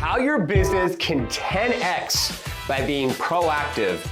How your business can 10x by being proactive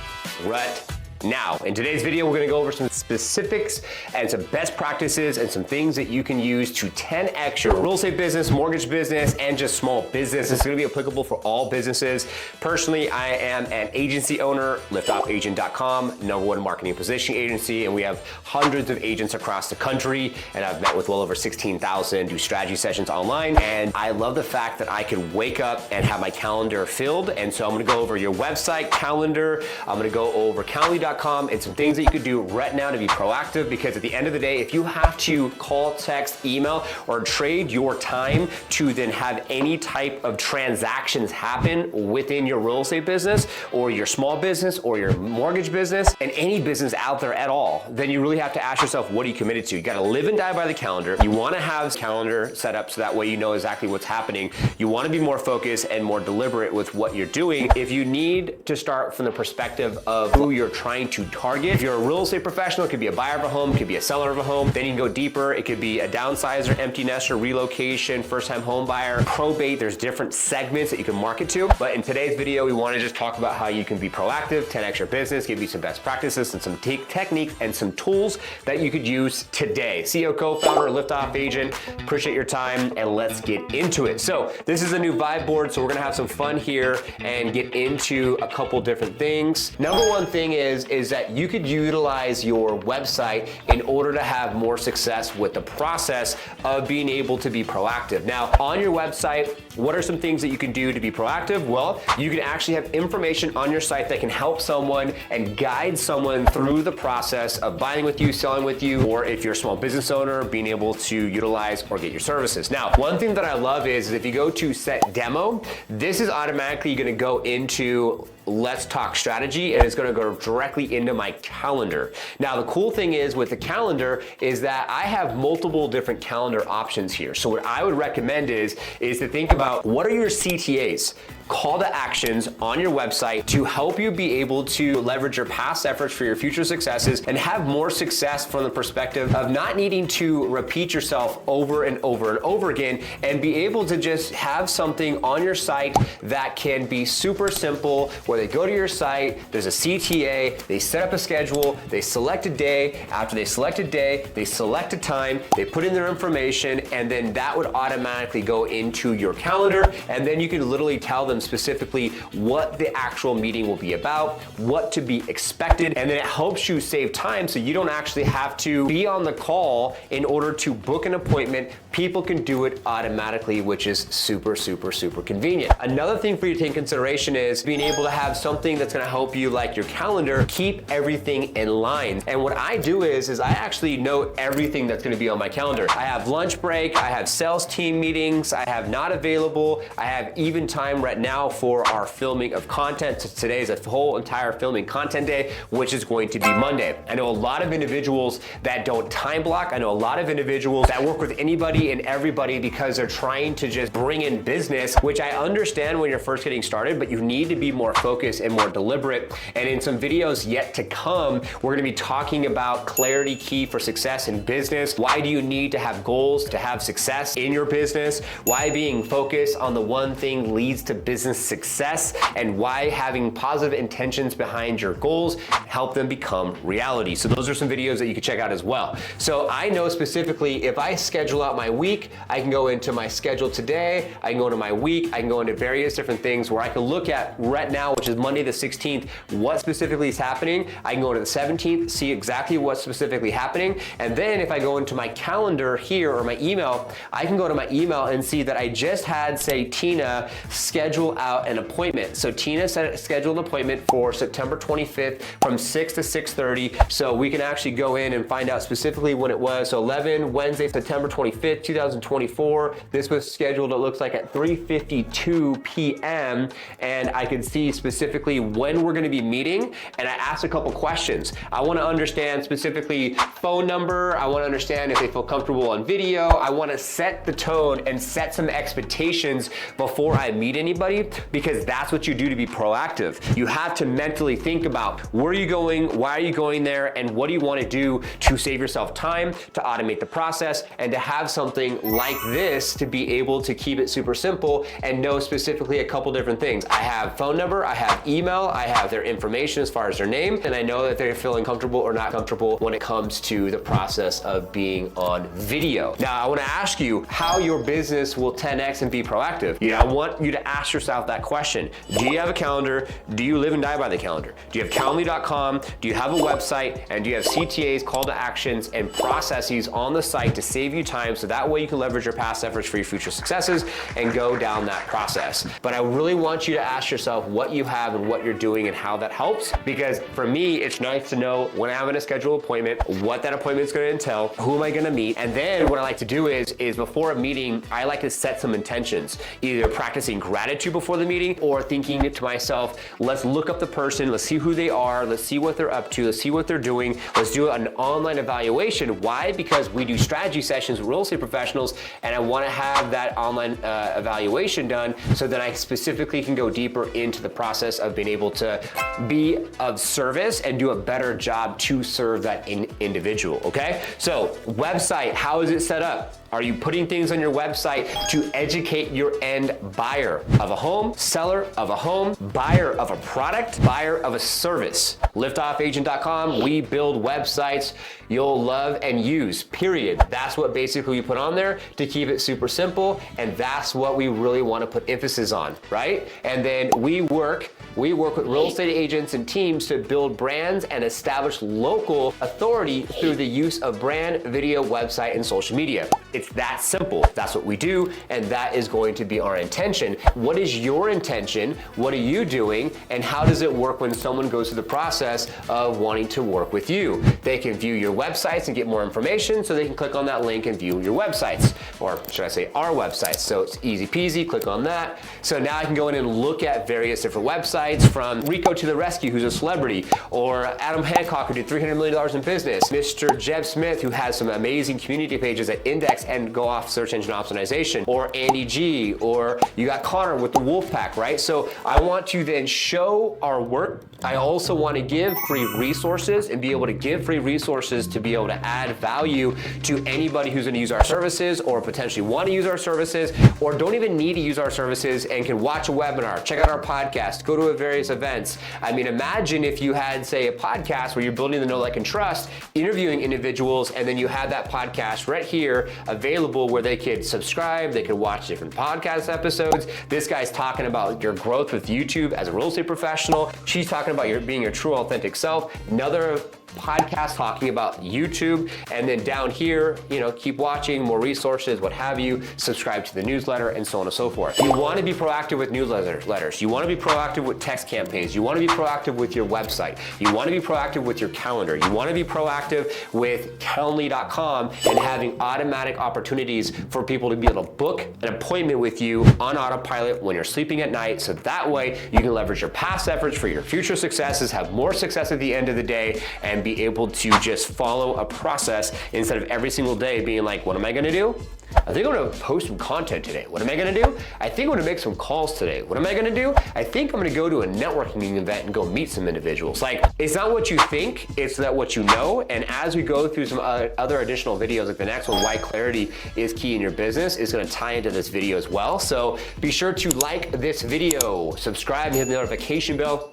right now. In today's video, we're gonna go over some specifics and some best practices and some things that you can use to 10x your real estate business, mortgage business, and just small business. It's gonna be applicable for all businesses. Personally, I am an agency owner, liftoffagent.com, #1 marketing positioning agency, and we have hundreds of agents across the country, and I've met with well over 16,000, do strategy sessions online, and I love the fact that I can wake up and have my calendar filled, and so I'm gonna go over your website, calendar, I'm gonna go over Calendly.com and some things that you could do right now to be proactive, because at the end of the day, if you have to call, text, email, or trade your time to then have any type of transactions happen within your real estate business or your small business or your mortgage business and any business out there at all, then you really have to ask yourself, what are you committed to? You gotta live and die by the calendar. You wanna have calendar set up so that way you know exactly what's happening. You wanna be more focused and more deliberate with what you're doing. If you need to start from the perspective of who you're trying to target, if you're a real estate professional, it could be a buyer of a home, it could be a seller of a home, then you can go deeper. It could be a downsizer, empty nester, relocation, first-time home buyer, probate. There's different segments that you can market to. But in today's video, we wanna just talk about how you can be proactive, 10x your business, give you some best practices and some techniques and some tools that you could use today. CEO, co-founder, Liftoff Agent, appreciate your time, and let's get into it. So this is a new vibe board, so we're gonna have some fun here and get into a couple different things. Number one thing is that you could utilize your website in order to have more success with the process of being able to be proactive. Now, on your website, what are some things that you can do to be proactive? Well, you can actually have information on your site that can help someone and guide someone through the process of buying with you, selling with you, or if you're a small business owner, being able to utilize or get your services. Now, one thing that I love is if you go to set demo, this is automatically gonna go into Let's Talk Strategy, and it's gonna go directly into my calendar. Now, the cool thing is with the calendar is that I have multiple different calendar options here. So what I would recommend is to think about what are your CTAs, call to actions on your website to help you be able to leverage your past efforts for your future successes and have more success from the perspective of not needing to repeat yourself over and over and over again, and be able to just have something on your site that can be super simple, where they go to your site, there's a CTA, they set up a schedule, they select a day, after they select a day, they select a time, they put in their information, and then that would automatically go into your calendar, and then you can literally tell them specifically what the actual meeting will be about, what to be expected, and then it helps you save time so you don't actually have to be on the call in order to book an appointment. People can do it automatically, which is super, super, super convenient. Another thing for you to take in consideration is being able to have something that's gonna help you, like your calendar, keep everything in line. And what I do is I actually note everything that's gonna be on my calendar. I have lunch break, I have sales team meetings, I have not available, I have even time right now for our filming of content. So today is a whole entire filming content day, which is going to be Monday. I know a lot of individuals that don't time block. I know a lot of individuals that work with anybody and everybody because they're trying to just bring in business, which I understand when you're first getting started, but you need to be more focused and more deliberate. And in some videos yet to come, we're gonna be talking about clarity key for success in business. Why do you need to have goals to have success in your business? Why being focused on the one thing leads to business success, and why having positive intentions behind your goals help them become reality. So those are some videos that you can check out as well. So I know specifically if I schedule out my week, I can go into my schedule today, I can go into my week, I can go into various different things where I can look at right now, which is Monday the 16th, what specifically is happening. I can go to the 17th, see exactly what's specifically happening. And then if I go into my calendar here or my email, I can go to my email and see that I just had, say, Tina schedule out an appointment. So Tina scheduled an appointment for September 25th from 6 to 6:30. So we can actually go in and find out specifically when it was. So Wednesday, September 25th, 2024. This was scheduled, it looks like at 3:52 p.m. And I can see specifically when we're gonna be meeting. And I asked a couple questions. I wanna understand specifically phone number. I wanna understand if they feel comfortable on video. I wanna set the tone and set some expectations before I meet anybody. everybody, because that's what you do to be proactive. You have to mentally think about where are you going, why are you going there, and what do you want to do to save yourself time, to automate the process, and to have something like this to be able to keep it super simple and know specifically a couple different things. I have phone number, I have email, I have their information as far as their name, and I know that they're feeling comfortable or not comfortable when it comes to the process of being on video. Now, I want to ask you how your business will 10x and be proactive. I want you to ask yourself that question. Do you have a calendar? Do you live and die by the calendar? Do you have Calendly.com? Do you have a website? And do you have CTAs, call to actions, and processes on the site to save you time so that way you can leverage your past efforts for your future successes and go down that process? But I really want you to ask yourself what you have and what you're doing and how that helps, because for me, it's nice to know when I'm going to schedule an appointment, what that appointment is going to entail, who am I going to meet, and then what I like to do is before a meeting, I like to set some intentions, either practicing gratitude before the meeting or thinking to myself, let's look up the person, let's see who they are, let's see what they're up to, let's see what they're doing, let's do an online evaluation. Why? Because we do strategy sessions with real estate professionals, and I want to have that online evaluation done so that I specifically can go deeper into the process of being able to be of service and do a better job to serve that individual, okay? So website, how is it set up? Are you putting things on your website to educate your end buyer of a home, seller of a home, buyer of a product, buyer of a service? LiftoffAgent.com, we build websites you'll love and use, period. That's what basically we put on there to keep it super simple, and that's what we really want to put emphasis on, right? And then we work with real estate agents and teams to build brands and establish local authority through the use of brand, video, website, and social media. It's that simple. That's what we do, and that is going to be our intention. What is your intention? What are you doing? And how does it work when someone goes through the process of wanting to work with you? They can view your websites and get more information, so they can click on that link and view your websites, or should I say our websites. So it's easy peasy, click on that. So now I can go in and look at various different websites, from Rico to the Rescue, who's a celebrity, or Adam Hancock, who did $300 million in business, Mr. Jeb Smith, who has some amazing community pages that index and go off search engine optimization, or Andy G, or you got Connor with the Wolfpack, right? So I want to then show our work. I also want to give free resources and be able to give free resources to be able to add value to anybody who's going to use our services or potentially want to use our services or don't even need to use our services and can watch a webinar, check out our podcast, go to various events. I mean, imagine if you had, say, a podcast where you're building the know, like, and trust, interviewing individuals, and then you had that podcast right here available where they could subscribe, they could watch different podcast episodes. This guy's talking about your growth with YouTube as a real estate professional. She's talking about being your true authentic self. Another podcast talking about YouTube, and then down here, keep watching, more resources, what have you, subscribe to the newsletter, and so on and so forth. You want to be proactive with newsletters. You want to be proactive with text campaigns. You want to be proactive with your website. You want to be proactive with your calendar. You want to be proactive with Calendly.com and having automatic opportunities for people to be able to book an appointment with you on autopilot when you're sleeping at night, so that way you can leverage your past efforts for your future successes, have more success at the end of the day, and be able to just follow a process instead of every single day being like, what am I gonna do? I think I'm gonna post some content today. What am I gonna do? I think I'm gonna make some calls today. What am I gonna do? I think I'm gonna go to a networking event and go meet some individuals. Like, it's not what you think, it's that what you know. And as we go through some other additional videos, like the next one, why clarity is key in your business, is gonna tie into this video as well. So be sure to like this video, subscribe, and hit the notification bell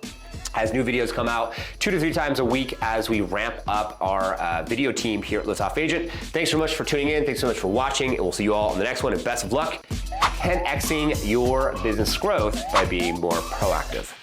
as new videos come out 2 to 3 times a week as we ramp up our video team here at Lift Off Agent. Thanks so much for tuning in. Thanks so much for watching, and we'll see you all on the next one, and best of luck 10xing your business growth by being more proactive.